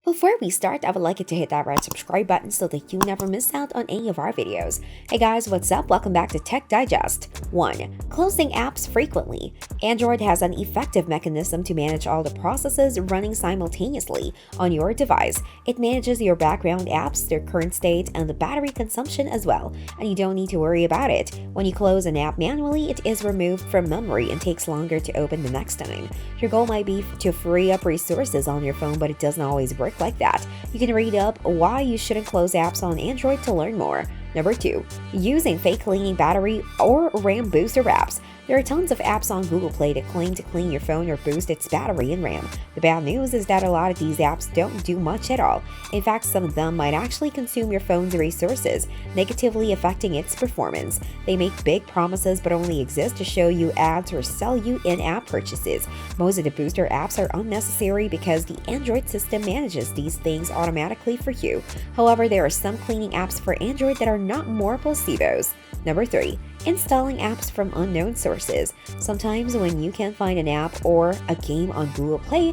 Before we start, I would like you to hit that red subscribe button so that you never miss out on any of our videos. Hey guys, what's up? Welcome back to Tech Digest. 1. Closing apps frequently. Android has an effective mechanism to manage all the processes running simultaneously on your device. It manages your background apps, their current state, and the battery consumption as well, and you don't need to worry about it. When you close an app manually, it is removed from memory and takes longer to open the next time. Your goal might be to free up resources on your phone, but it doesn't always work like that. You can read up why you shouldn't close apps on Android to learn more. Number 2. Using fake cleaning battery or RAM booster apps. There are tons of apps on Google Play that claim to clean your phone or boost its battery and RAM. The bad news is that a lot of these apps don't do much at all. In fact, some of them might actually consume your phone's resources, negatively affecting its performance. They make big promises but only exist to show you ads or sell you in-app purchases. Most of the booster apps are unnecessary because the Android system manages these things automatically for you. However, there are some cleaning apps for Android that are not more placebos. Number 3. Installing apps from unknown sources. Sometimes when you can't find an app or a game on Google Play,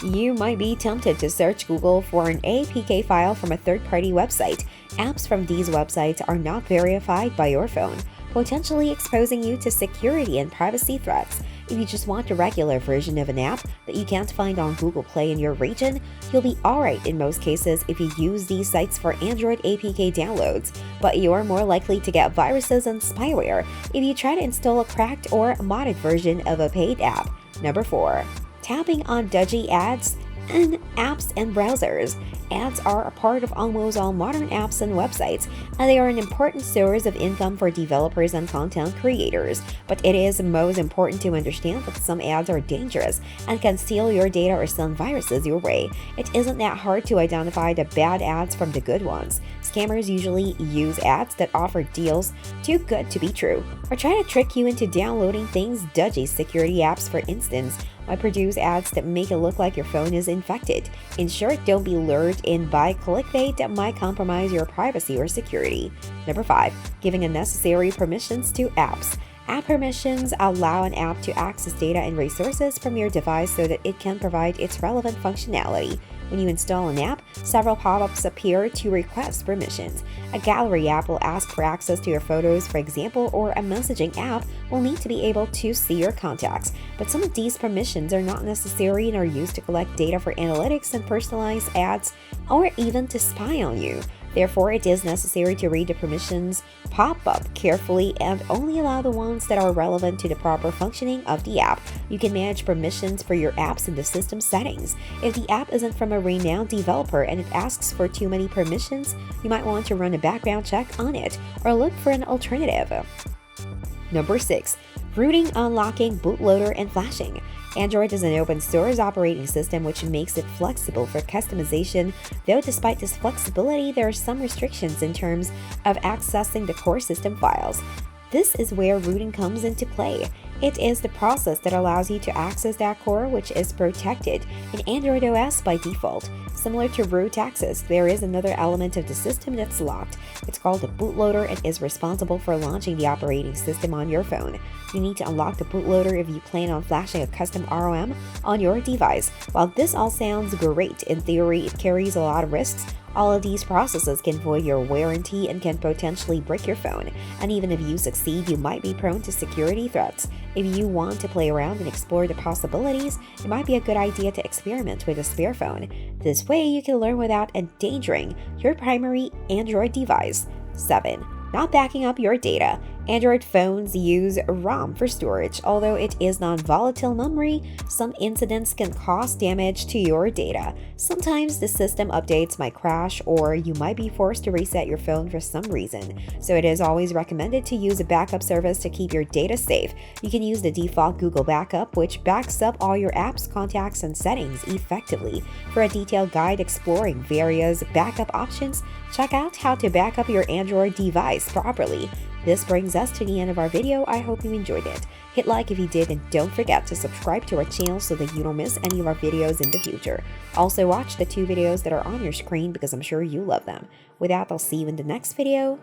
you might be tempted to search Google for an APK file from a third-party website. Apps from these websites are not verified by your phone, potentially exposing you to security and privacy threats. If you just want a regular version of an app that you can't find on Google Play in your region, you'll be alright in most cases if you use these sites for Android APK downloads, but you're more likely to get viruses and spyware if you try to install a cracked or modded version of a paid app. Number 4. Tapping on dodgy ads in apps and browsers. Ads are a part of almost all modern apps and websites, and they are an important source of income for developers and content creators. But it is most important to understand that some ads are dangerous and can steal your data or send viruses your way. It isn't that hard to identify the bad ads from the good ones. Scammers usually use ads that offer deals too good to be true, or try to trick you into downloading things. Dodgy security apps, for instance, might produce ads that make it look like your phone is infected. In short, don't be lured in by clickbait that might compromise your privacy or security. Number 5. Giving unnecessary permissions to apps. App permissions allow an app to access data and resources from your device so that it can provide its relevant functionality. When you install an app, several pop-ups appear to request permissions. A gallery app will ask for access to your photos, for example, or a messaging app will need to be able to see your contacts. But some of these permissions are not necessary and are used to collect data for analytics and personalize ads, or even to spy on you. Therefore, it is necessary to read the permissions pop-up carefully and only allow the ones that are relevant to the proper functioning of the app. You can manage permissions for your apps in the system settings. If the app isn't from a renowned developer and it asks for too many permissions, you might want to run a background check on it or look for an alternative. Number 6. Rooting, unlocking, bootloader, and flashing. Android is an open-source operating system which makes it flexible for customization, though despite this flexibility, there are some restrictions in terms of accessing the core system files. This is where rooting comes into play. It is the process that allows you to access that core, which is protected in Android OS by default. Similar to root access, there is another element of the system that's locked. It's called the bootloader and is responsible for launching the operating system on your phone. You need to unlock the bootloader if you plan on flashing a custom ROM on your device. While this all sounds great, in theory it carries a lot of risks. All of these processes can void your warranty and can potentially break your phone. And even if you succeed, you might be prone to security threats. If you want to play around and explore the possibilities, it might be a good idea to experiment with a spare phone. This way, you can learn without endangering your primary Android device. 7. Not backing up your data. Android phones use RAM for storage. Although it is non-volatile memory, some incidents can cause damage to your data. Sometimes the system updates might crash or you might be forced to reset your phone for some reason. So it is always recommended to use a backup service to keep your data safe. You can use the default Google Backup, which backs up all your apps, contacts, and settings effectively. For a detailed guide exploring various backup options, check out how to back up your Android device properly. This brings us to the end of our video. I hope you enjoyed it. Hit like if you did and don't forget to subscribe to our channel so that you don't miss any of our videos in the future. Also watch the 2 videos that are on your screen because I'm sure you love them. With that, I'll see you in the next video.